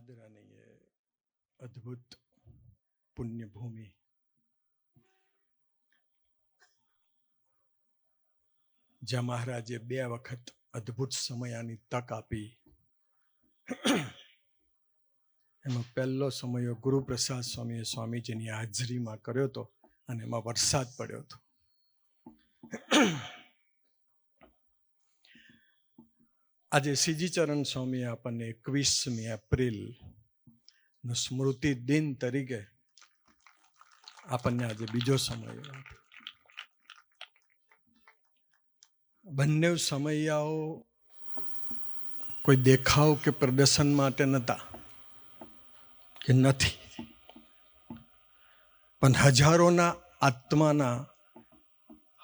પાદરાની એ અદ્ભુત પુણ્યભૂમિ, જ્યાં મહારાજે 2 વખત અદ્ભુત સમયાની તક આપી. એમાં પહેલો સમયો ગુરુપ્રસાદ સ્વામીએ સ્વામીજીની હાજરીમાં કર્યો હતો અને એમાં વરસાદ પડ્યો હતો. આજે શ્રીજીચરણ સ્વામીએ આપણને 21મી એપ્રિલ નો સ્મૃતિ દિન તરીકે આપણને આજે બીજો સમય આપ્યો. બંને સમયાઓ કોઈ દેખાવ કે પ્રદર્શન માટે નહોતા કે નથી, પણ હજારોના આત્માના,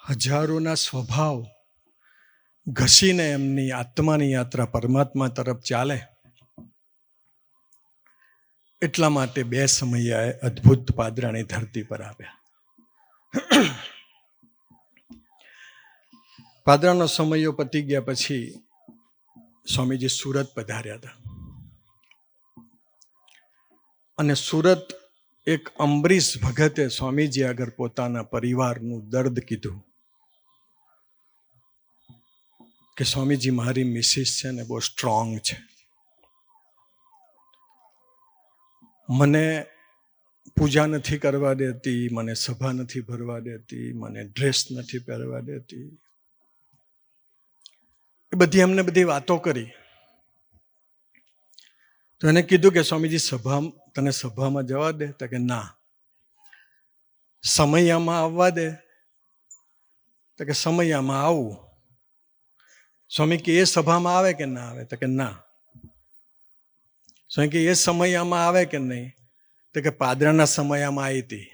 હજારોના સ્વભાવ ઘસીને એમની આત્માની યાત્રા પરમાત્મા તરફ ચાલે, એટલા માટે 2 સમયાએ અદ્ભુત પાદરાની ધરતી પર આવ્યા. પાદરાનો સમયો પતી ગયા પછી સ્વામીજી સુરત પધાર્યા હતા અને સુરત એક અંબરીશ ભગતે સ્વામીજી આગળ પોતાના પરિવારનું દર્દ કીધું કે સ્વામીજી, મારી મિસિસ છે ને બહુ સ્ટ્રોંગ છે, મને પૂજા નથી કરવા દેતી, મને સભા નથી ભરવા દેતી, મને ડ્રેસ નથી પહેરવા દેતી. એ બધી એમને બધી વાતો કરી. તો એને કીધું કે સ્વામીજી, તને સભામાં જવા દે? તો કે ના. સમયામાં આવવા દે? તો કે સમયામાં આવું. સ્વામી કે એ સભામાં આવે કે ના આવે? તો કે ના. સ્વામી કે એ સમયામાં આવે કે નહીં? તો કે પાદરાના સમયામાં આવી હતી.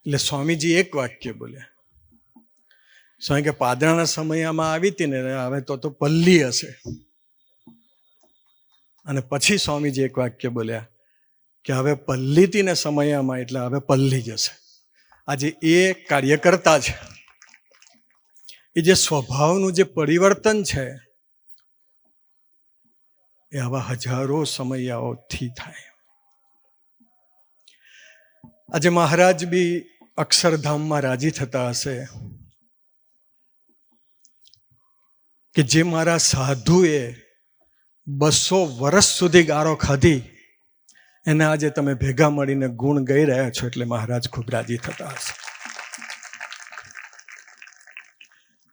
એટલે સ્વામીજી એક વાક્ય બોલ્યા. સ્વામી કે પાદરાના સમયામાં આવી હતી ને, હવે તો પલ્લી હશે. અને પછી સ્વામીજી એક વાક્ય બોલ્યા કે હવે પલ્લીતી ને સમયામાં, એટલે હવે પલ્લી જશે. આજે એ કાર્યકર્તા છે. એ જે સ્વભાવનું જે પરિવર્તન છે એ આવા હજારો સમયાઓથી થાય. આજે મહારાજ બી અક્ષરધામમાં રાજી થતા હશે કે જે મારા સાધુએ 200 વર્ષ સુધી ગારો ખાધી, એને આજે તમે ભેગા મળીને ગુણ ગાઈ રહ્યા છો, એટલે મહારાજ ખૂબ રાજી થતા હશે.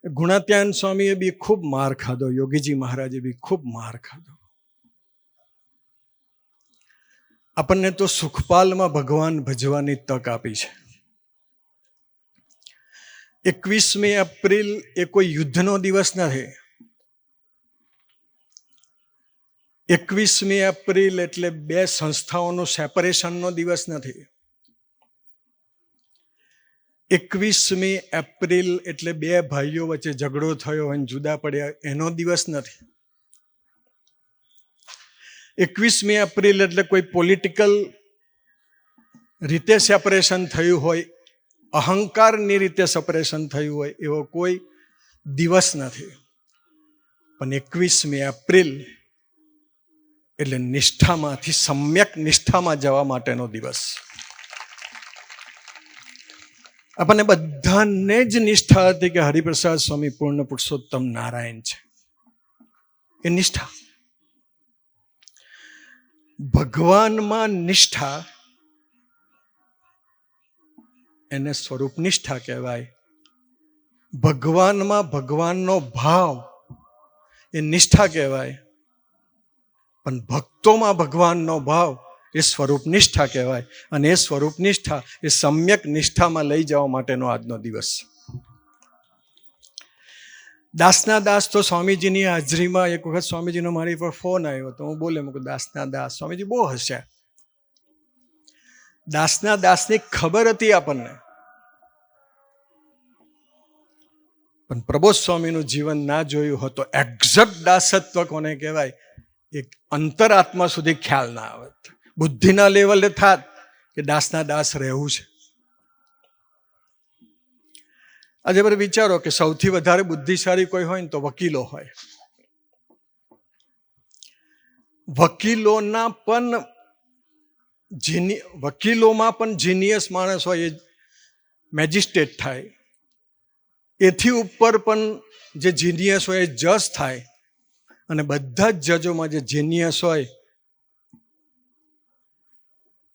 ગુણાત્યાન સ્વામીએ બી ખૂબ માર ખાધો, યોગીજી મહારાજે બી ખૂબ માર ખાધો. આપણને તો સુખપાલમાં ભગવાન ભજવાની તક આપી છે. 21મી એપ્રિલ એ કોઈ યુદ્ધનો દિવસ નથી. 21મી એપ્રિલ એટલે 2 સંસ્થાઓનું સેપરેશનનો દિવસ નથી. 21મી એપ્રિલ એટલે 2 ભાઈઓ વચ્ચે ઝઘડો થયો અને જુદા પડ્યા એનો દિવસ નથી. 21મી એપ્રિલ એટલે કોઈ પોલિટિકલ રીતે સેપરેશન થયું હોય, અહંકારની રીતે સેપરેશન થયું હોય, એવો કોઈ દિવસ નથી. પણ 21મી એપ્રિલ એટલે નિષ્ઠામાંથી સમ્યક નિષ્ઠામાં જવા માટેનો દિવસ. આપણને બધાને જ નિષ્ઠા હતી કે હરિપ્રસાદ સ્વામી પૂર્ણ પુરુષોત્તમ નારાયણ છે. એ નિષ્ઠા. ભગવાનમાં નિષ્ઠા એને સ્વરૂપ નિષ્ઠા કહેવાય. ભગવાનમાં ભગવાનનો ભાવ એ નિષ્ઠા કહેવાય. પણ ભક્તોમાં ભગવાનનો ભાવ એ સ્વરૂપ નિષ્ઠા કહેવાય. અને એ સ્વરૂપ નિષ્ઠા એ સમ્યક નિષ્ઠામાં લઈ જવા માટેનો આજનો દિવસ. દાસના દાસ તો સ્વામીજીની હાજરીમાં એક વખત સ્વામીજીનો મારી પર ફોન આવ્યો તો હું બોલે, મૂકું દાસના દાસ. સ્વામીજી બહુ હસ્યા. દાસના દાસની ખબર હતી આપણને, પણ પ્રબોધ સ્વામીનું જીવન ના જોયું હોત તો એક્ઝેક્ટ દાસત્વ કોને કહેવાય એક અંતરાત્મા સુધી ખ્યાલ ના આવત. બુદ્ધિના લેવલે થાત કે દાસના દાસ રહેવું છે. આજે બરાબર વિચારો કે સૌથી વધારે બુદ્ધિશાળી કોઈ હોય ને તો વકીલો હોય. વકીલોમાં પણ જીનિયસ માણસ હોય એ મેજિસ્ટ્રેટ થાય, એથી ઉપર પણ જે જીનિયસ હોય એ જજ થાય, અને બધા જ જજોમાં જે જીનિયસ હોય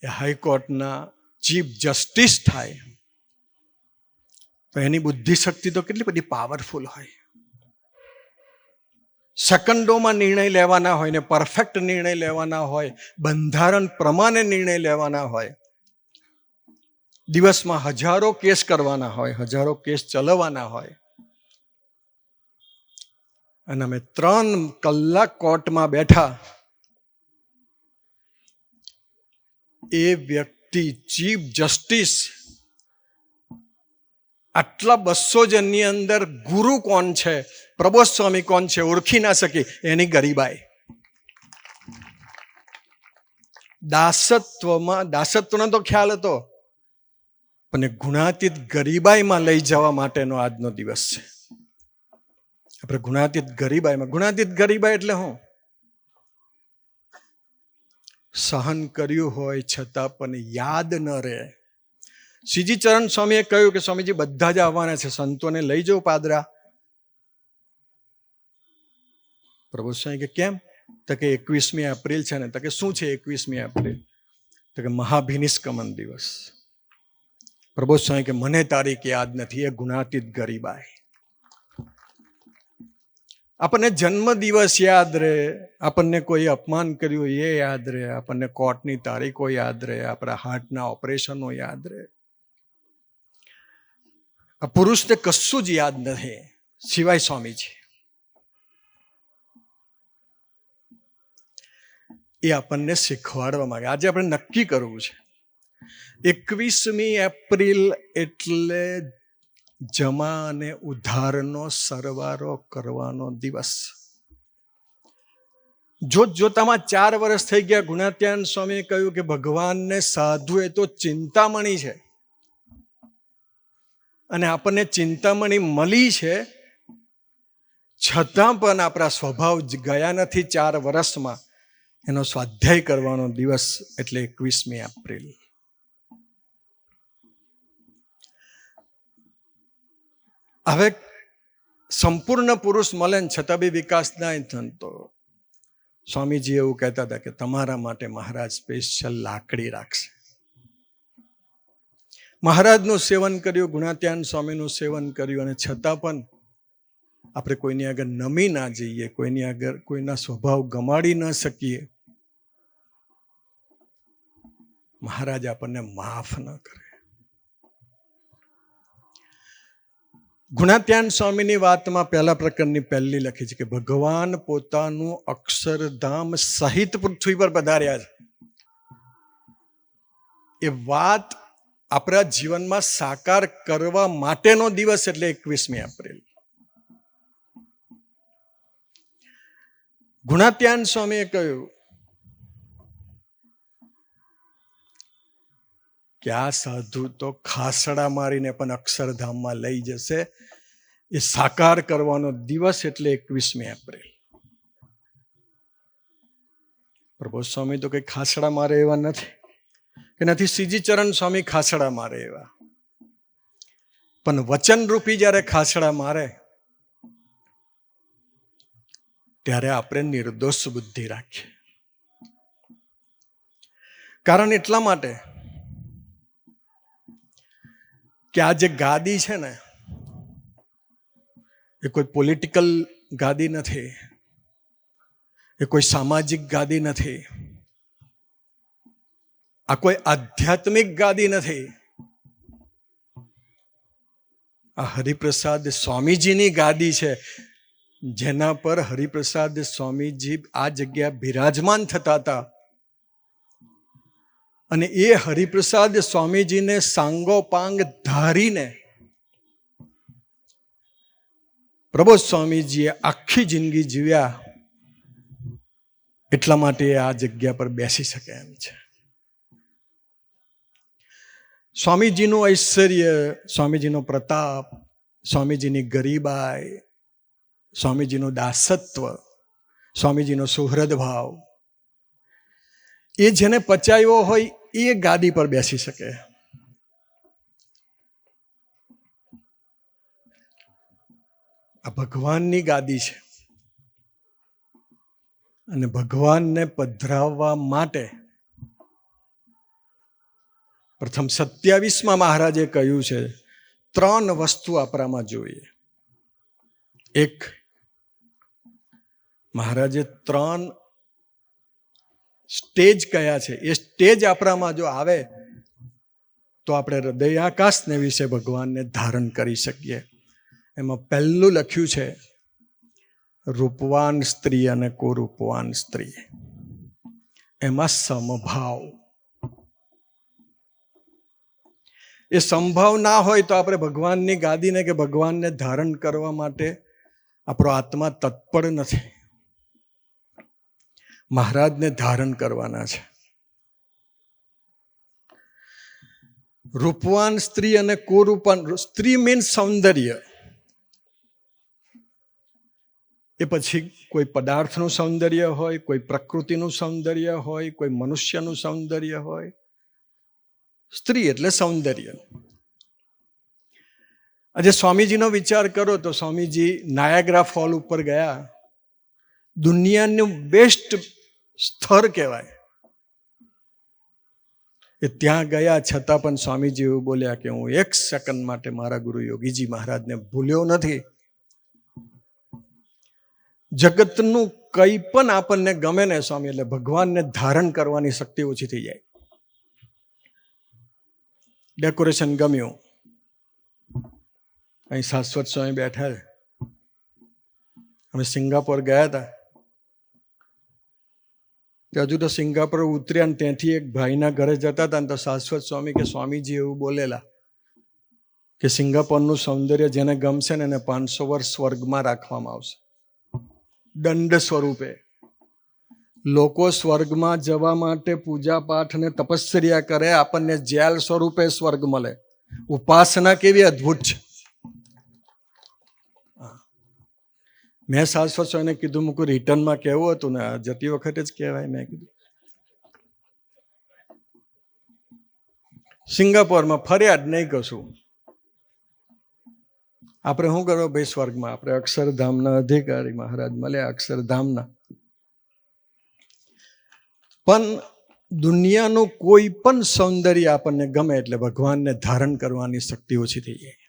એ હાઈકોર્ટના ચીફ જસ્ટિસ થાય. તો એની બુદ્ધિશક્તિ તો કેટલી બધી પાવરફુલ હોય. સેકન્ડોમાં નિર્ણય લેવાના હોય ને પરફેક્ટ નિર્ણય લેવાના હોય, બંધારણ પ્રમાણે નિર્ણય લેવાના હોય. દિવસમાં હજારો કેસ કરવાના હોય, હજારો કેસ ચલાવવાના હોય, અને અમે 3 કલાક કોર્ટમાં બેઠા. એ વ્યક્તિ ચીફ જસ્ટિસ આટલા 200 જણની અંદર ગુરુ કોણ છે, પ્રબોધ સ્વામી કોણ છે, ઓળખી ના શકી. એની ગરીબાઈ. દાસત્વનો તો ખ્યાલ હતો, પણ ગુણાતીત ગરીબાઈમાં લઈ જવા માટેનો આજનો દિવસ છે. આપણે ગુણાતીત ગરીબાઈ એટલે હું? સહન કર્યું હોય છતાં પણ યાદ ન રહે. શ્રીજી ચરણ સ્વામીએ કહ્યું કે સ્વામીજી બધા જ આવવાના છે, સંતોને લઈ જાઓ પાદરા. પ્રભુ સ્વામી કે કેમ? તો કે 21મી એપ્રિલ છે ને. તો કે શું છે 21મી એપ્રિલ? તો કે મહાભિનિષ્ક્રમણ દિવસ. પ્રભુ સ્વામી કે મને તારીખ યાદ નથી. એ ગુણાતીત ગરીબાઈ. આપણને જન્મ દિવસ યાદ રહે, આપણને કોઈ અપમાન કર્યું એ યાદ રહે, આપણને કોર્ટની તારીખો યાદ રહે, આપણા હાર્ટના ઓપરેશનો યાદ રહે. આ પુરુષને કશું જ યાદ નથી સિવાય સ્વામીજી. એ આપણને શીખવાડવા માંગે. આજે આપણે નક્કી કરવું છે 21મી એપ્રિલ એટલે જમા અને ઉધારનો સરવારો કરવાનો દિવસ. જોતામાં 4 વર્ષ થઈ ગયા. ગુણાત્યાન સ્વામીએ કહ્યું કે ભગવાનને સાધુ એ તો ચિંતામણી છે, અને આપણને ચિંતામણી મળી છે, છતાં પણ આપણા સ્વભાવ ગયા નથી 4 વર્ષમાં. એનો સ્વાધ્યાય કરવાનો દિવસ એટલે 21મી એપ્રિલ. હવે સંપૂર્ણ પુરુષ મળે ને છતાં બી વિકાસ ના થતો. સ્વામીજી એવું કહેતા હતા કે તમારા માટે મહારાજ સ્પેશિયલ લાકડી રાખશે. મહારાજનું સેવન કર્યું, ગુણાત્યાન સ્વામીનું સેવન કર્યું, અને છતાં પણ આપણે કોઈની આગળ નમી ના જઈએ, કોઈની આગળ કોઈના સ્વભાવ ગમાડી ન શકીએ. મહારાજ આપણને માફ ન કરે. ગુણાત્યાન સ્વામીની વાતમાં પહેલા પ્રકરણની પહેલી લખી છે કે ભગવાન પોતાનું અક્ષરધામ સહિત પૃથ્વી પર પધાર્યા છે. એ વાત આપણા જીવનમાં સાકાર કરવા માટેનો દિવસ એટલે 21મી એપ્રિલ. ગુણાત્યાન સ્વામીએ કહ્યું કે આ સાધુ તો ખાસડા મારીને પણ અક્ષરધામમાં લઈ જશે. એ સાકાર કરવાનો દિવસ એટલે 21મી એપ્રિલ. પ્રભુ સ્વામી તો કઈ ખાસડા મારે એવા નથી, કે નથી શ્રીજી ચરણ સ્વામી ખાસડા મારે એવા. પણ વચનરૂપી જ્યારે ખાસડા મારે ત્યારે આપણે નિર્દોષ બુદ્ધિ રાખીએ. કારણ એટલા માટે કે આ જે ગાદી છે ને, એ કોઈ પોલિટિકલ ગાદી નથી, એ કોઈ સામાજિક ગાદી નથી, આ કોઈ આધ્યાત્મિક ગાદી નથી. આ હરિપ્રસાદ સ્વામીજીની ગાદી છે, જેના પર હરિપ્રસાદ સ્વામીજી આ જગ્યા બિરાજમાન થતા હતા. અને એ હરિપ્રસાદ સ્વામીજીને સાંગોપાંગ ધારીને પ્રબોધ સ્વામીજીએ આખી જિંદગી જીવ્યા. એટલા માટે આ જગ્યા પર બેસી શકે એમ છે. સ્વામીજીનું ઐશ્વર્ય, સ્વામીજીનો પ્રતાપ, સ્વામીજીની ગરીબાઈ, સ્વામીજીનું દાસત્વ, સ્વામીજીનો સુહૃદ ભાવ, એ જેને પચાવ્યો હોય એ ગાદી પર બેસી શકે. આ ભગવાનની ગાદી છે અને ભગવાનને પધરાવવા માટે પ્રથમ 27માં મહારાજે કહ્યું છે 3 વસ્તુ આપણામાં જોઈએ. એક, મહારાજે 3 સ્ટેજ કયા છે, એ સ્ટેજ આપણામાં જો આવે તો આપણે હૃદયાકાશને વિશે ભગવાનને ધારણ કરી શકીએ. એમાં પહેલું લખ્યું છે રૂપવાન સ્ત્રી અને કુરૂપવાન સ્ત્રી. એમાં સમભાવ. એ સંભાવ ના હોય તો આપણે ભગવાનની ગાદીને કે ભગવાનને ધારણ કરવા માટે આપણો આત્મા તત્પર નથી. મહારાજને ધારણ કરવાના છે. રૂપવાન સ્ત્રી અને કુરૂપવાન. સ્ત્રી મીન્સ સૌંદર્ય. એ પછી કોઈ પદાર્થનું સૌંદર્ય હોય, કોઈ પ્રકૃતિનું સૌંદર્ય હોય, કોઈ મનુષ્યનું સૌંદર્ય હોય. સ્ત્રી એટલે સૌંદર્ય. આજે સ્વામીજીનો વિચાર કરો તો સ્વામીજી નાયાગ્રા ફોલ ઉપર ગયા. દુનિયાનું બેસ્ટ સ્થળ કહેવાય. એ ત્યાં ગયા છતાં પણ સ્વામીજી એવું બોલ્યા કે હું 1 સેકન્ડ માટે મારા ગુરુ યોગીજી મહારાજને ભૂલ્યો નથી. જગતનું કંઈ પણ આપણને ગમે ને સ્વામી, એટલે ભગવાનને ધારણ કરવાની શક્તિ ઓછી થઈ જાય. ડેકોરેશન ગમ્યું, અહીં શાશ્વત સ્વામી બેઠા છે. અમે સિંગાપોર ગયા હતા, હજુ તો સિંગાપોર ઉતર્યા ને ત્યાંથી એક ભાઈના ઘરે જતા હતા ને તો શાશ્વત સ્વામી કે સ્વામીજી એવું બોલેલા કે સિંગાપોરનું સૌંદર્ય જેને ગમશે ને એને 500 વર્ષ સ્વર્ગમાં રાખવામાં આવશે, દંડ સ્વરૂપે. લોકો સ્વર્ગમાં જવા માટે પૂજા પાઠ અને તપસ્યા કરે, આપણને જેલ સ્વરૂપે સ્વર્ગ મળે. ઉપાસના કેવી અદ્ભુત છે. મેં શાશ્વત સ્વામીને કીધું મૂકું રિટર્નમાં કહેવું હતું ને જતી વખતે જ કહેવાય. મેં કીધું સિંગાપોરમાં ફર્યા જ નહીં કશું. આપણે શું કરો ભાઈ સ્વર્ગમાં? આપણે અક્ષરધામના અધિકારી મહારાજ મળ્યા, અક્ષરધામના. પણ દુનિયાનું કોઈ પણ સૌંદર્ય આપણને ગમે એટલે ભગવાનને ધારણ કરવાની શક્તિ ઓછી થઈ જાય.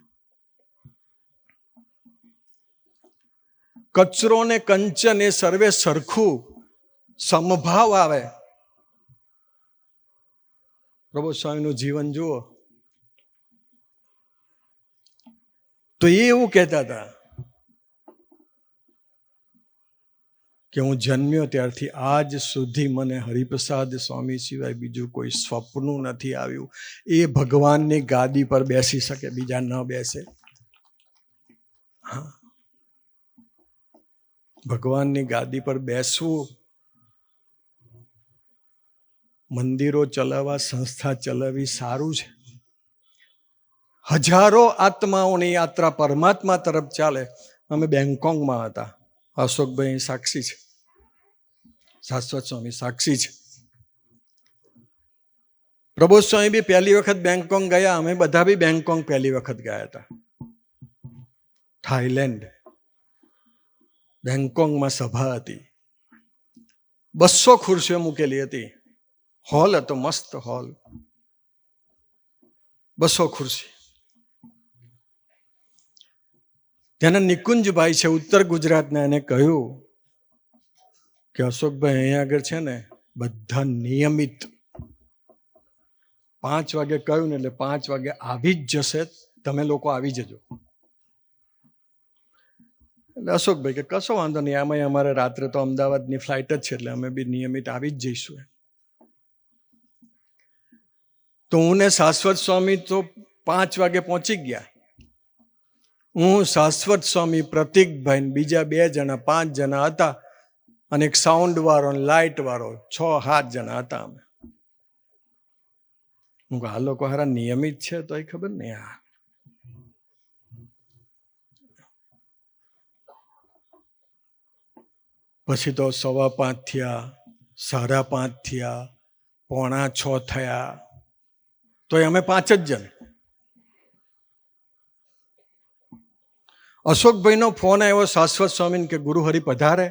કચરો ને કંચન એ સર્વે સરખું, સમભાવ આવે. પ્રભુ સ્વામીનું જીવન જુઓ તો એ એવું કહેતા હતા કે હું જન્મ્યો ત્યારથી આજ સુધી મને હરિપ્રસાદ સ્વામી સિવાય બીજું કોઈ સ્વપ્ન નથી આવ્યું. એ ભગવાનની ગાદી પર બેસી શકે, બીજા ન બેસે. હા, ભગવાનની ગાદી પર બેસવું, મંદિરો ચલાવવા, સંસ્થા ચલાવવી સારું છે. હજારો આત્માઓની યાત્રા પરમાત્મા તરફ ચાલે. અમે બેંગકોકમાં હતા, અશોકભાઈ સાક્ષી છે, શાશ્વત સ્વામી સાક્ષી છે. પ્રબોધ સ્વામી બી પહેલી વખત બેંગકોક ગયા, અમે બધા બી બેંગકોક પહેલી વખત ગયા હતા. થાઈલેન્ડ, બેંગકોકમાં સભા હતી, 200 ખુરશીઓ મૂકેલી હતી. હોલ હતો, મસ્ત હોલ, 200 ખુરશી. ત્યાંના નિકુંજભાઈ છે ઉત્તર ગુજરાતના, એને કહ્યું કે અશોકભાઈ અહીંયા આગળ છે ને બધા નિયમિત 5 વાગે કહ્યું ને એટલે 5 વાગે આવી જ જશે, તમે લોકો આવી જજો. એટલે અશોકભાઈ કે કશો વાંધો નહીં, આમાં અમારે રાત્રે તો અમદાવાદની ફ્લાઇટ જ છે એટલે અમે બી નિયમિત આવી જ જઈશું. તો હું ને શાશ્વત સ્વામી તો 5 વાગે પહોંચી ગયા. હું, શાશ્વત સ્વામી, પ્રતિકભાઈ, બીજા 2 જણા, 5 જણા હતા અને એક સાઉન્ડ વાળો, લાઇટ વાળો, 6-7 જણા હતા અમે. હું આ લોકો હારા નિયમિત છે તો એ ખબર નહીં. હા, પછી તો 5:15 થયા, 5:30 થયા, 6:45 થયા તો અમે 5 જ જણ. અશોકભાઈનો ફોન આવ્યો શાશ્વત સ્વામીને કે ગુરુહરિ પધારે.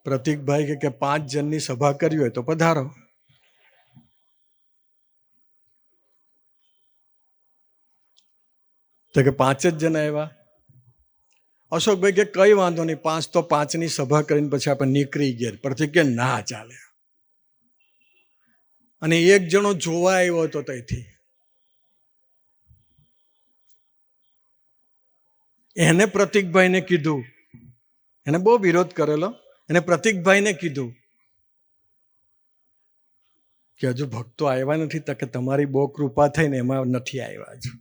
પ્રતિકભાઈ કે 5 જણની સભા કરવી હોય તો પધારો. તો કે 5 જ જણ આવ્યા. અશોકભાઈ કે કઈ વાંધો નહીં, 5 તો 5ની સભા કરીને પછી આપણે નીકળી ગયા. પ્રતિક કે ના ચાલે. અને એક જણો જોવા આવ્યો હતો ત્યાંથી, એને પ્રતિકભાઈને કીધું, એને બહુ વિરોધ કરેલો, એને પ્રતિકભાઈને કીધું કે હજુ ભક્તો આવ્યા નથી. તો કે તમારી બહુ કૃપા થઈને એમાં નથી આવ્યા હજુ.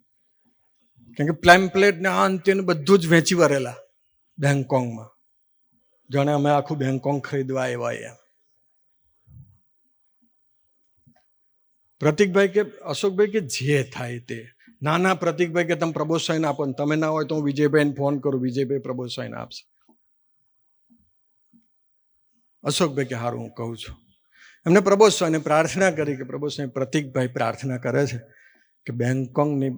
કેમ કે પ્લેમ્પલેટ ને આ અંતે બધું જ વેચી વરેલા બેંગકોંગમાં, જાણે અમે આખું બેંગકોંગ ખરીદવા આવ્યા એમ. પ્રતિકભાઈ કે અશોકભાઈ કે જે થાય તે. ના ના પ્રતિકભાઈ કે તમે પ્રબોધ સ્વામીને આપો, ને તમે ના હોય તો હું વિજયભાઈને ફોન કરું, વિજયભાઈ પ્રબોધ સ્વામીને આપશે. અશોકભાઈ કે હારું હું કહું છું. એમને પ્રબોધ સ્વામીને પ્રાર્થના કરી કે પ્રબોધ સ્વામી પ્રતિકભાઈ પ્રાર્થના કરે છે કે બેંગકોંગની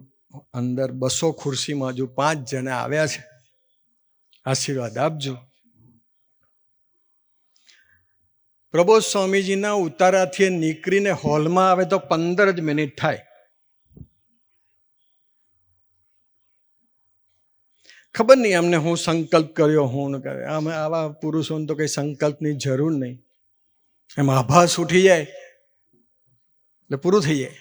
અંદર 200 ખુરશીમાં હજુ 5 જણા આવ્યા છે, આશીર્વાદ આપજો. પ્રબોધ સ્વામીજીના ઉતારાથી નીકળીને હોલમાં આવે તો 15 જ મિનિટ થાય. ખબર નહીં અમને હું સંકલ્પ કર્યો, હું કરે. આમ આવા પુરુષોને તો કઈ સંકલ્પની જરૂર નહીં, એમ આભાસ ઉઠી જાય એટલે પૂરું થઈ જાય.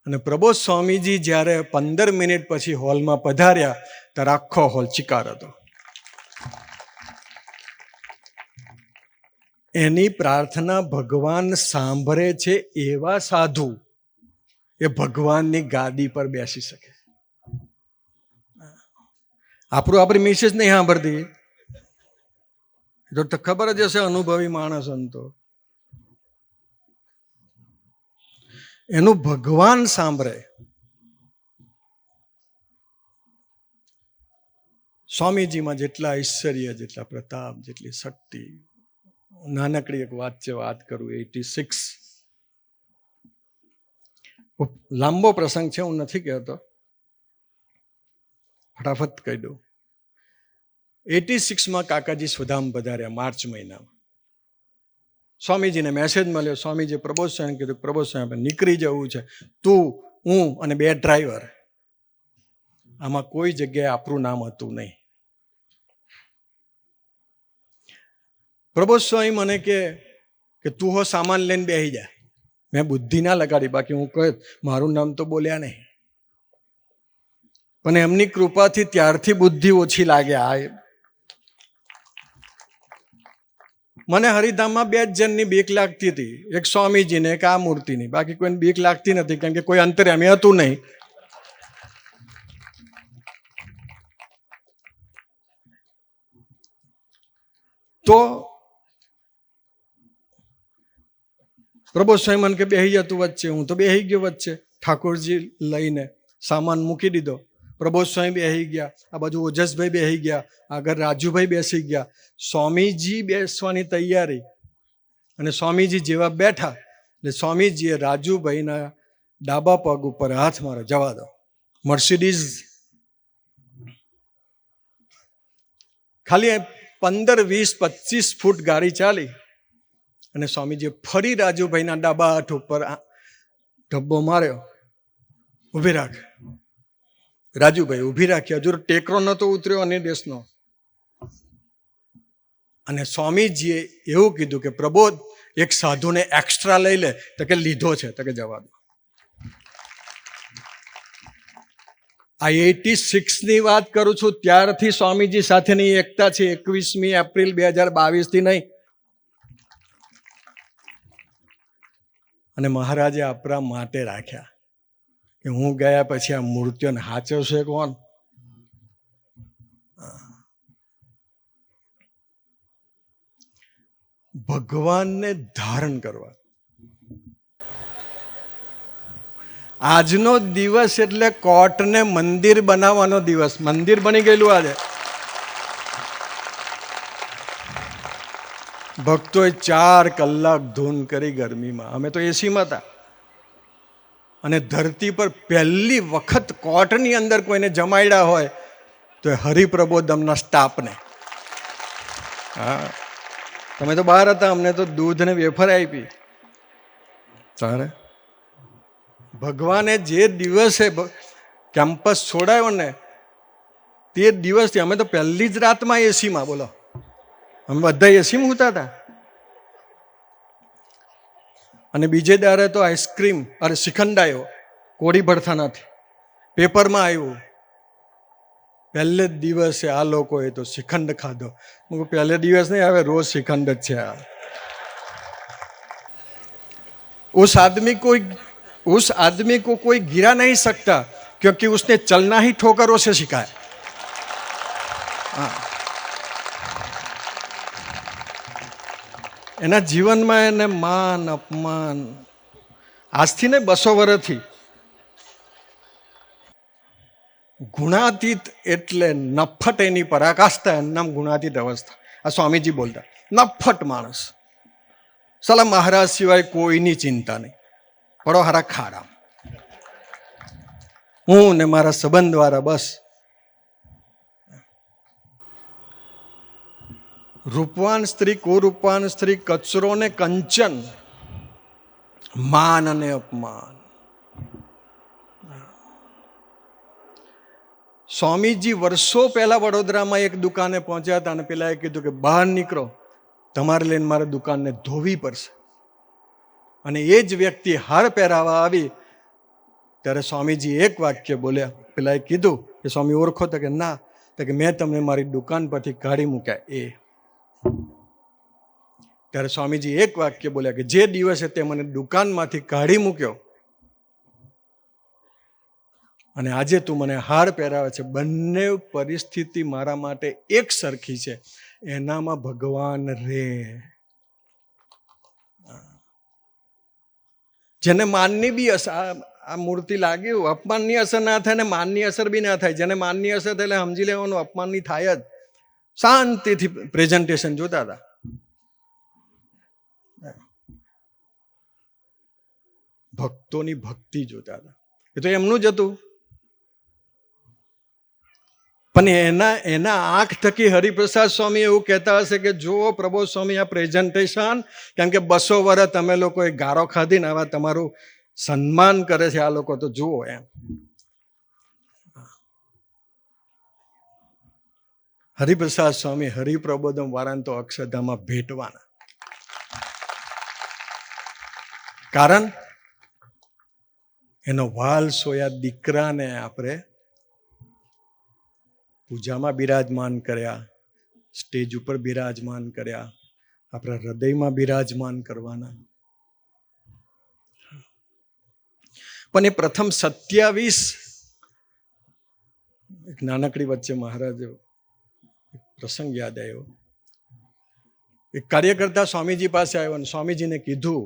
અને પ્રબોધ સ્વામીજી જ્યારે 15 મિનિટ પછી હોલમાં પધાર્યા ત્યારે આખો હોલ ચિકાર હતો. એની પ્રાર્થના ભગવાન સાંભળે છે. એવા સાધુ એ ભગવાનની ગાદી પર બેસી શકે. આપણી મિસેસ નહીં સાંભળતી તો ખબર જ હશે, અનુભવી માણસ તો એનું ભગવાન સાંભળે. સ્વામીજીમાં જેટલા ઐશ્વર્ય, જેટલા પ્રતાપ, જેટલી શક્તિ. નાનકડી એક વાત કરું. 86 લાંબો પ્રસંગ છે, હું નથી કહેતો, ફટાફટ કહી દઉં. 86માં કાકાજી સ્વધામ પધાર્યા માર્ચ મહિનામાં. સ્વામીજીને મેસેજ મળ્યો. સ્વામીજી પ્રબોધ સ્વામીને કીધું પ્રબોધ સ્વામી નીકળી જવું છે, તું, હું અને 2 ડ્રાઈવર. આમાં કોઈ જગ્યાએ આપણું નામ હતું નહીં. પ્રબોધ સ્વામી મને કે તું હો સામાન લઈને બેસી જાય. મેં બુદ્ધિ ના લગાડી, બાકી હું કહે મારું નામ તો બોલ્યા નહીં. પણ એમની કૃપાથી ત્યારથી બુદ્ધિ ઓછી લાગે. મને હરિધામમાં 2 જ જણની બીક લાગતી હતી, એક સ્વામીજીને, એક આ મૂર્તિની. બાકી કોઈને બીક લાગતી નથી, કારણ કે કોઈ અંતર્યામી હતું નહીં. તો પ્રબોધ સ્વામી મને કે બેસી જતું વચ્ચે. હું તો બેસી ગયો વચ્ચે, ઠાકોરજી લઈને સામાન મૂકી દીધો. પ્રબોધ સ્વામી બેસી ગયા, આ બાજુ ઓજસભાઈ બેસી ગયા, આગળ રાજુભાઈ બેસી ગયા. સ્વામીજી બેસવાની તૈયારી, અને સ્વામીજી જેવા બેઠા એટલે સ્વામીજીએ રાજુભાઈના ડાબા પગ ઉપર હાથ મારો, જવા દો. મર્સિડીઝ ખાલી 15, 20, 25 ફૂટ ગાડી ચાલી અને સ્વામીજીએ ફરી રાજુભાઈના ડાબા હાથ ઉપર ધબ્બો માર્યો. ઊભી રાખ. રાજુભાઈ ઊભી રાખી. હજુ ટેકરો નતો ઉતર્યો અને દેશનો. અને સ્વામીજીએ એવું કીધું કે પ્રબોધ, એક સાધુને એક્સ્ટ્રા લઈ લે. તો કે લીધો છે. તો કે જવા દો. આ 86ની વાત કરું છું, ત્યારથી સ્વામીજી સાથેની એકતા છે. 21મી એપ્રિલ 2022 નહીં. અને મહારાજે આપણા માટે રાખ્યા કે હું ગયા પછી આ મૂર્તિઓને હાચવશે કોણ? ભગવાનને ધારણ કરવા. આજનો દિવસ એટલે કોર્ટને મંદિર બનાવવાનો દિવસ. મંદિર બની ગયેલું આજે. ભક્તોએ 4 કલાક ધૂન કરી ગરમીમાં. અમે તો એસીમાં હતા. અને ધરતી પર પહેલી વખત કોર્ટની અંદર કોઈને જમાડ્યા હોય તો એ હરિપ્રબોધમના સ્ટાફને. હા, તમે તો બહાર હતા, અમને તો દૂધ ને વેફર આપી. તારે ભગવાને જે દિવસે કેમ્પસ છોડાયો ને તે દિવસથી અમે તો પહેલી જ રાતમાં એસીમાં. બોલો, અમે બધા એસીમાં ઉતા હતા. અને બીજે દાડે તો આઈસ્ક્રીમ શ્રીખંડ આવ્યો, કોળી ભરથાનાથી પેપરમાં આવ્યું. પહેલે જ દિવસે આ લોકોએ તો શ્રીખંડ ખાધો. હું પહેલે દિવસ નહીં, હવે રોજ શ્રીખંડ જ છે. उस आदमी को कोई गिरा नहीं सकता क्योंकि उसने चलना ही ठोकरों से सीखा है. એના જીવનમાં એને માન અપમાન આજથી ને 200 વર્ષથી. ગુણાતીત એટલે નફટ, એની પરાકાષ્ઠા, એનું નામ ગુણાતીત અવસ્થા. આ સ્વામીજી બોલતા, નફટ માણસ, સલા મહારાજ સિવાય કોઈની ચિંતા નહીં, પડો હારા ખાડા, હું ને મારા સંબંધ વાળા બસ. રૂપવાન સ્ત્રી, કુરૂપવાન સ્ત્રી, કચરો ને કંચન, માન અને અપમાન. સ્વામીજી વર્ષો પહેલા વડોદરામાં એક દુકાને પહોંચ્યા હતા અને પેલા એ કીધું કે બહાર નીકળો, તમારે લઈને મારે દુકાનને ધોવી પડશે. અને એ જ વ્યક્તિ હાર પહેરાવા આવી ત્યારે સ્વામીજી એક વાક્ય બોલ્યા. પેલા એ કીધું કે સ્વામી ઓળખો? તો કે ના. તો કે મેં તમને મારી દુકાન પરથી કાઢી મૂક્યા એ. ત્યારે સ્વામીજી એક વાક્ય બોલ્યા કે જે દિવસે તે મને દુકાનમાંથી કાઢી મૂક્યો અને આજે તું મને હાર પહેરાવે છે, બંને પરિસ્થિતિ મારા માટે એક સરખી છે, એનામાં ભગવાન રે. જેને માનની બી અસર, આ મૂર્તિ લાગ્યું, અપમાનની અસર ના થાય ને માનની અસર બી ના થાય. જેને માનની અસર થાય એટલે સમજી લેવાનું અપમાનની થાય જ. શાંતિથી પ્રેઝન્ટેશન જોતા હતા. ભક્તોની ભક્તિ જોતા હતા. એ તો એમનું જ હતું. પણ એના આંખ થકી હરિપ્રસાદ સ્વામી એવું કહેતા હશે કે જુઓ પ્રબોધ સ્વામી આ પ્રેઝન્ટેશન, કેમ કે 200 વર્ષ તમે લોકોએ ગારો ખાધી ને આવા તમારું સન્માન કરે છે આ લોકો, તો જુઓ એમ. હરિપ્રસાદ સ્વામી હરિપ્રબોધમ વાળાને તો અક્ષરધામમાં ભેટવાના. કારણ એનો વાલ સોયા દીકરાને આપણે પૂજામાં બિરાજમાન કર્યા, સ્ટેજ ઉપર બિરાજમાન કર્યા, આપણા હૃદયમાં બિરાજમાન કરવાના. પણ એ પ્રથમ 27 એક નાનકડી વચ્ચે મહારાજ પ્રસંગ યાદ આવ્યો. એક કાર્યકર્તા સ્વામીજી પાસે આવ્યો અને સ્વામીજીને કીધું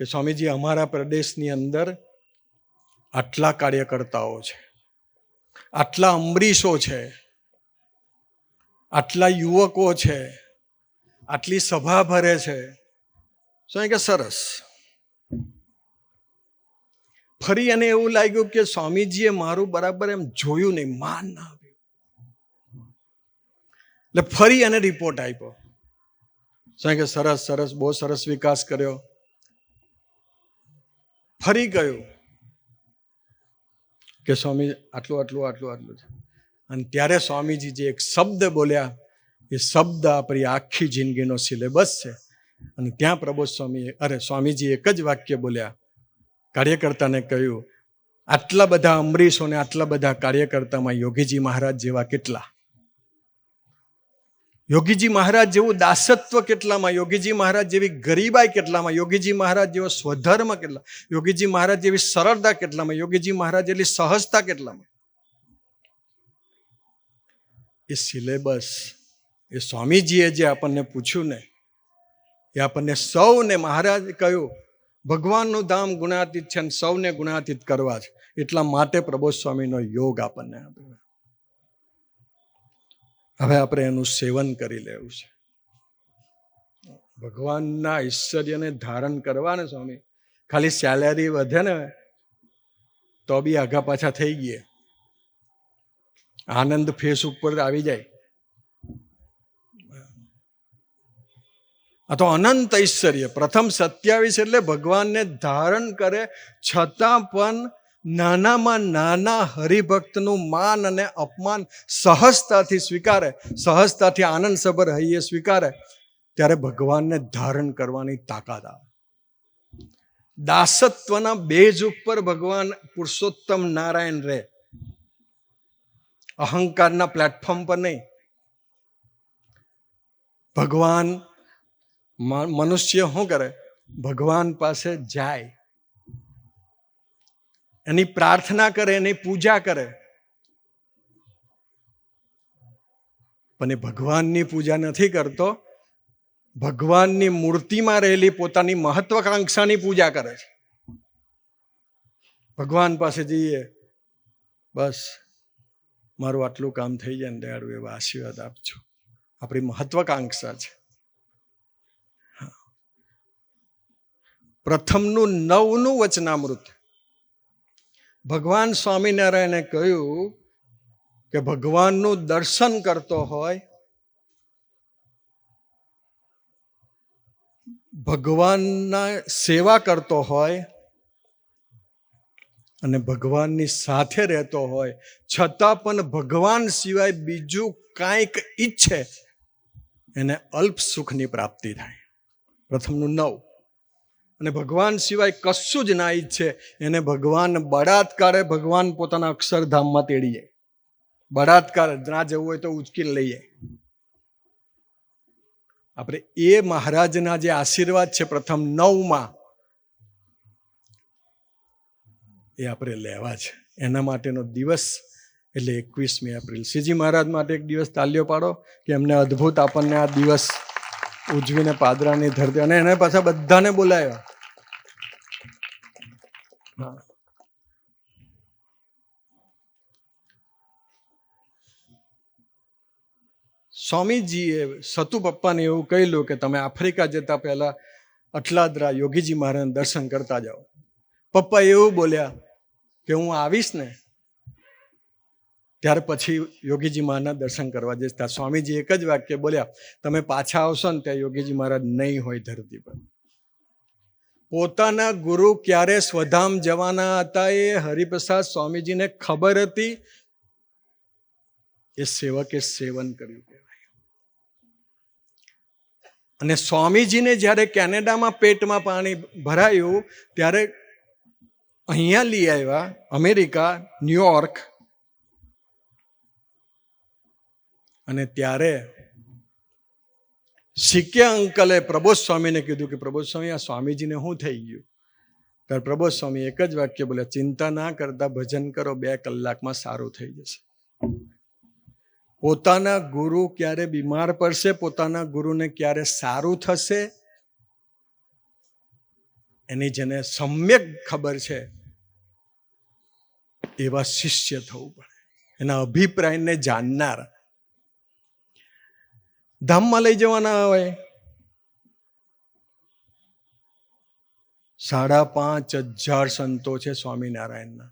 કે સ્વામીજી અમારા પ્રદેશની અંદર આટલા કાર્યકર્તાઓ છે, આટલા અમરીશો છે, આટલા યુવકો છે, આટલી સભા ભરે છે. શું કે સરસ. ફરી એને એવું લાગ્યું કે સ્વામીજીએ મારું બરાબર એમ જોયું નહીં, માન ના આવ્યું. એટલે ફરી એને રિપોર્ટ આપ્યો. શું કે સરસ સરસ, બહુ સરસ વિકાસ કર્યો. ફરી ગયું કે સ્વામી આટલું આટલું આટલું આટલું છે. અને ત્યારે સ્વામીજી જે એક શબ્દ બોલ્યા, એ શબ્દ આપણી આખી જિંદગીનો સિલેબસ છે. અને ત્યાં પ્રબોધ સ્વામીજી એક જ વાક્ય બોલ્યા. કાર્યકર્તાને કહ્યું, આટલા બધા અમરીશો ને આટલા બધા કાર્યકર્તામાં યોગીજી મહારાજ જેવા કેટલા? યોગીજી મહારાજ જેવું દાસત્વ કેટલામાં? યોગીજી મહારાજ જેવી ગરીબાઈ કેટલામાં? યોગીજી મહારાજ જેવો સ્વધર્મ કેટલા? યોગીજી મહારાજ જેવી સરળતા કેટલામાં? યોગીજી મહારાજ જેટલી સહજતા કેટલામાં? એ સિલેબસ એ સ્વામીજીએ જે આપણને પૂછ્યું ને, એ આપણને સૌને મહારાજ કહ્યું ભગવાનનું ધામ ગુણાતીત છે અને સૌને ગુણાતીત કરવા છે. એટલા માટે પ્રબોધ સ્વામીનો યોગ આપણને આપ્યો. હવે આપણે એનું સેવન કરી લેવું છે. ભગવાનના ઐશ્વર્યને ધારણ કરવા ને સ્વામી, ખાલી સેલેરી વધે ને તો બી આગા પાછા થઈ ગયા, આનંદ ફેસ ઉપર આવી જાય. આ તો અનંત ઐશ્વર્ય. પ્રથમ 27 એટલે ભગવાનને ધારણ કરે, છતાં પણ નાનામાં નાના હરિભક્તનું માન અને અપમાન સહજતાથી સ્વીકારે, સહજતાથી આનંદસભર હૈયે સ્વીકારે, ત્યારે ભગવાનને ધારણ કરવાની તાકાત આવે. દાસત્વના બેઝ ઉપર ભગવાન પુરુષોત્તમ નારાયણ રહે, અહંકારના પ્લેટફોર્મ પર નહીં. ભગવાન મનુષ્ય શું કરે? ભગવાન પાસે જાય, એની પ્રાર્થના કરે, એની પૂજા કરે, પણ એ ભગવાનની પૂજા નથી કરતો, ભગવાનની મૂર્તિમાં રહેલી પોતાની મહત્વાકાંક્ષાની પૂજા કરે છે. ભગવાન પાસે જઈએ, બસ મારું આટલું કામ થઈ જાય ને દયાળુ એવા આશીર્વાદ આપજો, આપણી મહત્વાકાંક્ષા છે. પ્રથમનું 9નું વચનામૃત ભગવાન સ્વામિનારાયણે કહ્યું કે ભગવાનનું દર્શન કરતો હોય, ભગવાનના સેવા કરતો હોય અને ભગવાનની સાથે રહેતો હોય, છતાં પણ ભગવાન સિવાય બીજું કાંઈક ઈચ્છે, એને અલ્પ સુખની પ્રાપ્તિ થાય. પ્રથમનું 9. અને ભગવાન સિવાય કશું જ ના ઈચ્છે, એને ભગવાન બળાત્કારે ભગવાન પોતાના અક્ષરધામમાં તેડી જાય. બળાત્કાર ના જવું હોય તો ઉચકીને લઈ જાય. આપણે એ મહારાજના જે આશીર્વાદ છે પ્રથમ 9માં, એ આપણે લેવા છે. એના માટેનો દિવસ એટલે 21મી એપ્રિલ. શ્રીજી મહારાજ માટે એક દિવસ તાલીઓ પાડો કે એમને અદ્ભુત આપણને આ દિવસ ઉજવીને પાદરાની ધરતી, અને એને પાછા બધાને બોલાવ્યા. સ્વામીજીએ સતુ પપ્પાને એવું કહેલું કે તમે આફ્રિકા જતા પહેલા અટલાદરા યોગીજી મહારાજ દર્શન કરતા જાઓ. પપ્પા એવું બોલ્યા કે હું આવીશ ને ત્યાર પછી યોગીજી મહારાજના દર્શન કરવા જઈશ. ત્યાં સ્વામીજી એક જ વાક્ય બોલ્યા, તમે પાછા આવશો ને ત્યાં યોગીજી મહારાજ નહીં હોય ધરતી પર. પોતાના ગુરુ ક્યારે સ્વધામ જવાના હતા એ હરિપ્રસાદ સ્વામીજીને ખબર હતી. એ સેવકે સેવન કર્યું કહેવાય. અને સ્વામીજીને જ્યારે કેનેડામાં પેટમાં પાણી ભરાયું ત્યારે અહીંયા લઈ આવ્યા, અમેરિકા, ન્યુયોર્ક. અને ત્યારે શીખ્યા અંકલે પ્રબોધ સ્વામીને કીધું કે પ્રબોધ સ્વામી, આ સ્વામીજીને શું થઈ ગયું? ત્યારે પ્રબોધ સ્વામી એક જ વાક્ય બોલ્યા, ચિંતા ના કરતા ભજન કરો, 2 કલાકમાં સારું થઈ જશે. પોતાના ગુરુ ક્યારે બીમાર પડશે, પોતાના ગુરુને ક્યારે સારું થશે, એની જેને સમ્યક ખબર છે એવા શિષ્ય થવું પડે, એના અભિપ્રાયને જાણનાર. ધામમાં લઈ જવાના હોય, 5,500 સંતો છે સ્વામિનારાયણના.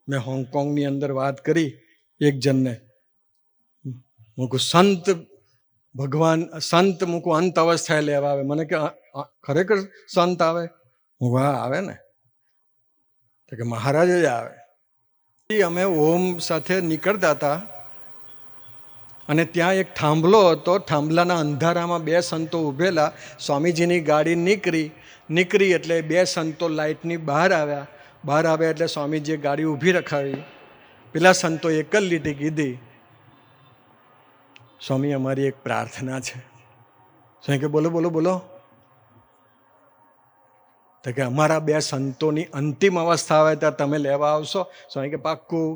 મેં હોંગકોંગની અંદર વાત કરી એક જણને, મૂકું સંત ભગવાન સંત મૂકું અંત અવસ્થાએ લેવા આવે. મને કે ખરેખર સંત આવે? હું હા આવે ને. તો કે મહારાજ જ આવે. અમે ઓમ સાથે નીકળતા હતા અને ત્યાં એક થાંભલો હતો. થાંભલાના અંધારામાં 2 સંતો ઊભેલા. સ્વામીજીની ગાડી નીકળી એટલે 2 સંતો લાઇટની બહાર આવ્યા. બહાર આવ્યા એટલે સ્વામીજીએ ગાડી ઊભી રખાવી. પેલા સંતો એક જ લીટી કીધી, સ્વામી અમારી એક પ્રાર્થના છે. સ્વામી કે બોલો બોલો બોલો. તો કે અમારા 2 સંતોની અંતિમ અવસ્થા આવે ત્યાં તમે લેવા આવશો? સ્વામી કે પાક્કું.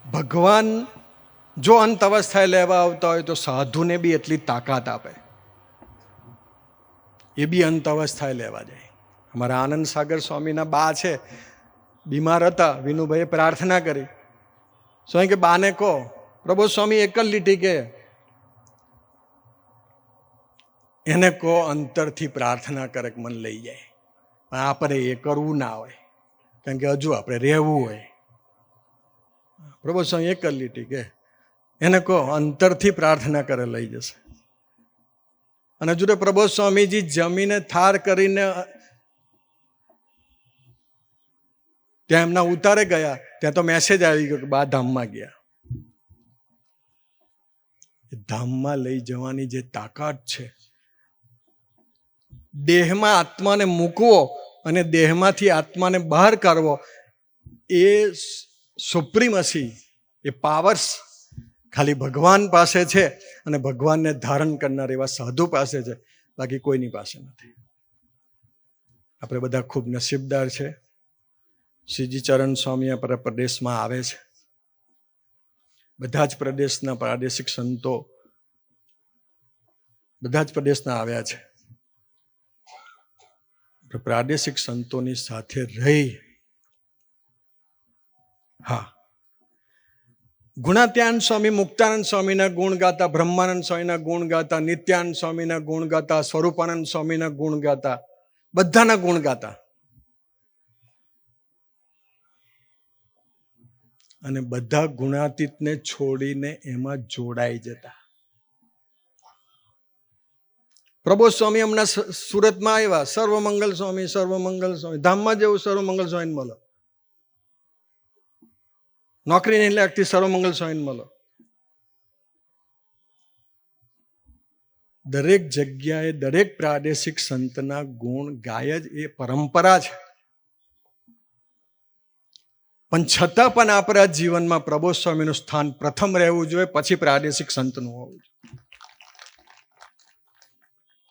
ભગવાન જો અંત અવસ્થાએ લેવા આવતા હોય તો સાધુને બી એટલી તાકાત આપે, એ બી અંત અવસ્થાએ લેવા જાય. અમારા આનંદ સાગર સ્વામીના બા છે, બીમાર હતા. વિનુભાઈએ પ્રાર્થના કરી. સ્વામી કે બાને કહો. પ્રબોધ સ્વામી એક જ લીટી કે એને કહો અંતરથી પ્રાર્થના કરે કે મને લઈ જાય, પણ આપણે એ કરવું ના હોય, કારણ કે હજુ આપણે રહેવું હોય. પ્રભુ સ્વામી એક જ લીટી કે એને કહો અંતરથી પ્રાર્થના કરે લઈ જશે. અને હજુ તો પ્રબોધ સ્વામીજી જમીને થાર કરીને ત્યાં એમના ઉતારે ગયા, ત્યાં તો મેસેજ આવી ગયો કે બા ધામમાં ગયા. ધામમાં લઈ જવાની જે તાકાત છે, દેહમાં આત્માને મૂકવો અને દેહમાંથી આત્માને બહાર કાઢવો, એ સુપ્રીમસી, એ પાવર્સ ખાલી ભગવાન પાસે છે અને ભગવાનને ધારણ કરનાર એવા સાધુ પાસે છે, બાકી કોઈની પાસે નથી. આપણે બધા ખૂબ નસીબદાર છે. શ્રીજી ચરણ સ્વામી આપણા પ્રદેશમાં આવે છે. બધા જ પ્રદેશના પ્રાદેશિક સંતો બધા જ પ્રદેશના આવ્યા છે. પ્રાદેશિક સંતોની સાથે રહી, હા, ગુણાત્યાનંદ સ્વામી મુક્તાનંદ સ્વામીના ગુણ ગાતા, બ્રહ્માનંદ સ્વામીના ગુણ ગાતા, નિત્યાનંદ સ્વામીના ગુણ ગાતા, સ્વરૂપાનંદ સ્વામીના ગુણ ગાતા, બધાના ગુણ ગાતા. અને બધા ગુણાતીતને છોડીને એમાં જોડાઈ જતા. પ્રબોધ સ્વામી હમણાં સુરતમાં આવ્યા, સર્વમંગલ સ્વામી, સર્વમંગલ સ્વામી, ધામમાં જેવું સર્વમંગલ સ્વામી મળો, નોકરી નહીં લાગતી સર્વમંગલ સ્વામી મળો. દરેક જગ્યાએ દરેક પ્રાદેશિક સંતના ગુણ ગાય જ એ પરંપરા છે. પણ છતાં પણ આપણા જીવનમાં પ્રબોધ સ્વામીનું સ્થાન પ્રથમ રહેવું જોઈએ, પછી પ્રાદેશિક સંતનું હોવું જોઈએ.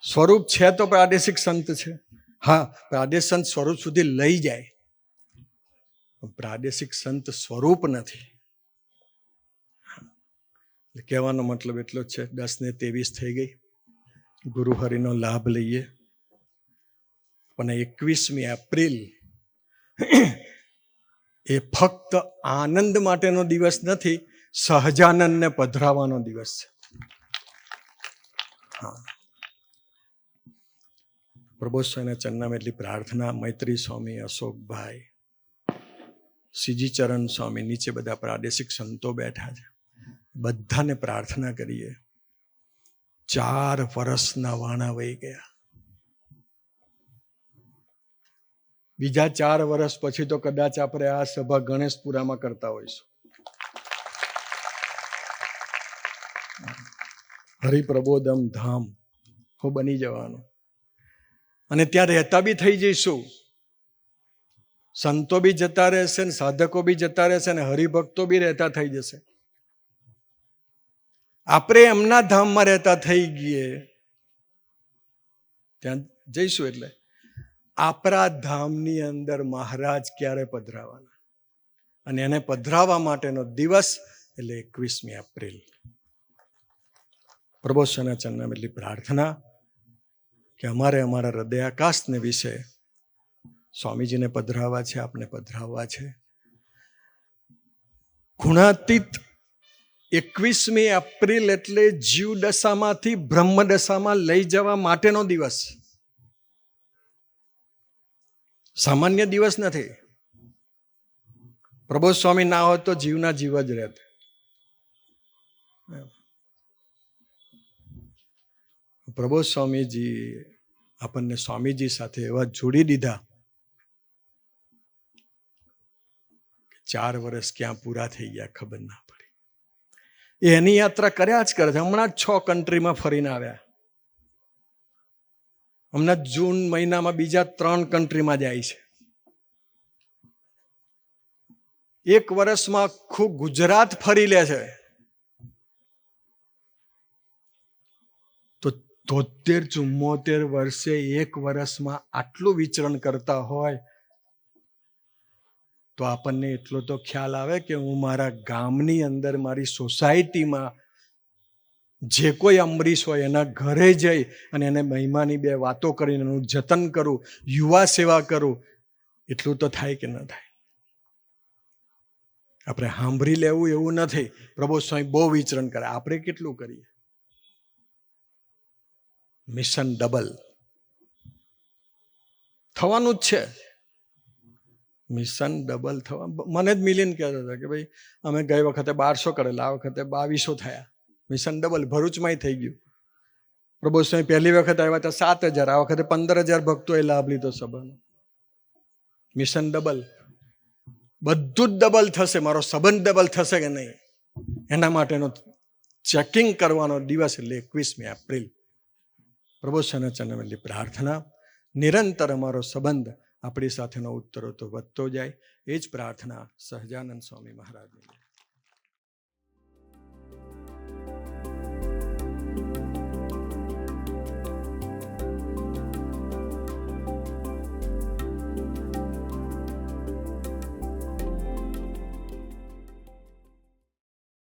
સ્વરૂપ છે તો પ્રાદેશિક સંત છે, હા, પ્રાદેશિક સંત સ્વરૂપ સુધી લઈ જાય, પ્રાદેશિક સંત સ્વરૂપ નથી. કહેવાનો મતલબ એટલો જ છે. 10 ને 23 થઈ ગઈ, ગુરુ હરિનો લાભ લઈએ. પણ 21મી એપ્રિલ એ ફક્ત આનંદ માટેનો દિવસ નથી, સહજાનંદને પધરાવવાનો દિવસ છે. હા, પ્રબોધ સ્વામીના ચરણમાં એટલી પ્રાર્થના. મૈત્રી સ્વામી, અશોકભાઈ, શ્રીજી ચરણ સ્વામી, નીચે બધા પ્રાદેશિક સંતો બેઠા છે, બધાને પ્રાર્થના કરીએ. 4 વર્ષના વાણા વહી ગયા. બીજા 4 વર્ષ પછી તો કદાચ આપણે આ સભા ગણેશપુરામાં કરતા હોઈશું. હરિપ્રબોધમ ધામ બની જવાનું, અને ત્યાં રહેતા બી થઈ જઈશું. સંતો બી જતા રહેશે ને સાધકો બી જતા રહેશે ને હરિભક્તો બી રહેતા થઈ જશે. આપણે એમના ધામમાં રહેતા થઈ ગઈએ, ત્યાં જઈશું એટલે આપણા ધામની અંદર મહારાજ ક્યારે પધરાવાના, અને એને પધરાવવા માટેનો દિવસ એટલે 21મી એપ્રિલ. પ્રબોધ સ્વામીના ચરણમાં એટલી પ્રાર્થના કે અમારે અમારા હૃદયાકાશને વિશે સ્વામીજીને પધરાવવા છે, આપને પધરાવવા છે. ગુણાતીત 21મી એપ્રિલ એટલે જીવ દશામાંથી બ્રહ્મ દશામાં લઈ જવા માટેનો દિવસ. સામાન્ય દિવસ નથી. પ્રબોધ સ્વામી ના હોત તો જીવના જીવ જ રહેત. પ્રબોધ સ્વામીજી આપણને સ્વામીજી સાથે એવા જોડી દીધા, 4 વર્ષ ક્યાં પૂરા થઈ ગયા ખબર ના પડી. એની યાત્રા કર્યા જ કરે છે. હમણાં જ 6 કન્ટ્રીમાં ફરીને આવ્યા. હમણાં જૂન મહિનામાં બીજા 3 કન્ટ્રીમાં જાય છે. 1 વર્ષમાં આખું ગુજરાત ફરી લે છે. તો 73-74 વર્ષે 1 વર્ષમાં આટલું વિચરણ કરતા હોય તો આપણને એટલો તો ખ્યાલ આવે કે હું મારા ગામની અંદર, મારી સોસાયટીમાં જે કોઈ અમરીશ હોય એના ઘરે જઈ અને એને મહિમાની 2 વાતો કરીને એનું જતન કરું, યુવા સેવા કરું, એટલું તો થાય કે ન થાય? આપણે સાંભળી લેવું એવું નથી. પ્રબોધ સ્વામી બહુ વિચરણ કરે, આપણે કેટલું કરીએ? મિશન ડબલ થવાનું જ છે. મિશન ડબલ થવા. મને જ મિલિયન કહેતા હતા કે ભાઈ અમે ગઈ વખતે 1200 કરેલા, આ વખતે 2200 થયા. મિશન ડબલ ભરૂચમાંય થઈ ગયું. પ્રભુ સ્વામી પહેલી વખત આવ્યા હતા 7000, આ વખતે 15000 ભક્તોએ લાભ લીધો સભાનો. Mission double. બધું જ ડબલ થશે. મારો સંબંધ ડબલ થશે કે નહીં એના માટેનો ચેકિંગ કરવાનો દિવસ એટલે 21મી એપ્રિલ. પ્રભુ સ્વામી પ્રાર્થના, નિરંતર અમારો સંબંધ આપણી સાથેનો ઉત્તરો તો વધતો જાય. એ જ પ્રાર્થના સહજાનંદ સ્વામી મહારાજની.